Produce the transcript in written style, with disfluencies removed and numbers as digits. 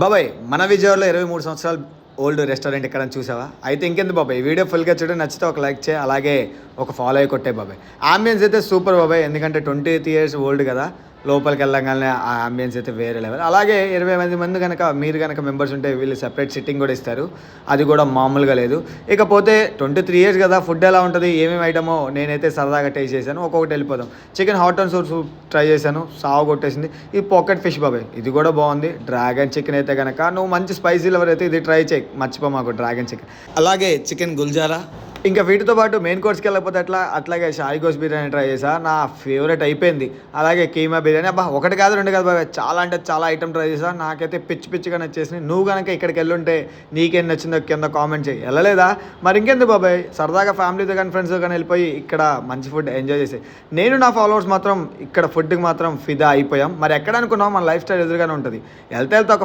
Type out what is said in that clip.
బాబాయ్ మన విజయవాడలో 23 సంవత్సరాలు ఓల్డ్ రెస్టారెంట్ ఎక్కడని చూసావా? అయితే ఇంకెందుకు బాబాయ్, ఈ వీడియో ఫుల్గా చూడండి, నచ్చితే ఒక లైక్ చేయి, అలాగే ఒక ఫాలో అయ్యి కొట్టే బాబాయ్. ఆంబియన్స్ అయితే సూపర్ బాబాయ్, ఎందుకంటే 28 ఇయర్స్ ఓల్డ్ కదా, లోపలికి వెళ్ళగానే ఆ ఆంబియన్స్ అయితే వేరే లెవెల్. అలాగే 20 మంది కనుక మీరు కనుక మెంబర్స్ ఉంటే వీళ్ళు సెపరేట్ సిట్టింగ్ కూడా ఇస్తారు, అది కూడా మామూలుగా లేదు. ఇకపోతే 23 ఇయర్స్ కదా, ఫుడ్ ఎలా ఉంటుంది, ఏమేమి ఐటమో నేనైతే సరదాగా టేస్ట్ చేశాను. ఒక్కొక్కటి వెళ్ళిపోదాం. Chicken hot and soup try చేశాను, సాగు కొట్టేసింది. ఈ పాకెట్ ఫిష్ బాబాయ్, ఇది కూడా బాగుంది. డ్రాగన్ చికెన్ అయితే కనుక నువ్వు మంచి స్పైసీ లవర్ అయితే ఇది ట్రై చేయి, మర్చిపో మాకు డ్రాగన్ చికెన్. అలాగే చికెన్ గుల్జారా. ఇంకా వీటితో పాటు మెయిన్ కోర్స్కి వెళ్ళకపోతే అట్లాగే షాయి గోష్ బిర్యానీ ట్రై చేసా, నా ఫేవరెట్ అయిపోయింది. అలాగే కీమా బిర్యానీ, అబ్బా ఒకటి కాదు రెండు కాదు బాబాయ్, చాలా అంటే చాలా ఐటమ్ ట్రై చేసా, నాకైతే పిచ్చిగా నచ్చేసింది. నువ్వు కనుక ఇక్కడికి వెళ్ళుంటే నీకేం నచ్చిందో కింద కామెంట్ చేయి. వెళ్ళలేదా మరి ఇంకెందుకు బాబాయ్, సరదాగా ఫ్యామిలీతో కానీ ఫ్రెండ్స్తో కానీ వెళ్ళిపోయి ఇక్కడ మంచి ఫుడ్ ఎంజాయ్ చేసి, నేను నా ఫాలోవర్స్ మాత్రం ఇక్కడ ఫుడ్కి మాత్రం ఫిదా అయిపోయాం. మరి ఎక్కడ అనుకున్నాం, మన లైఫ్ స్టైల్ ఎదురుగానే ఉంటుంది. వెళ్తే ఒక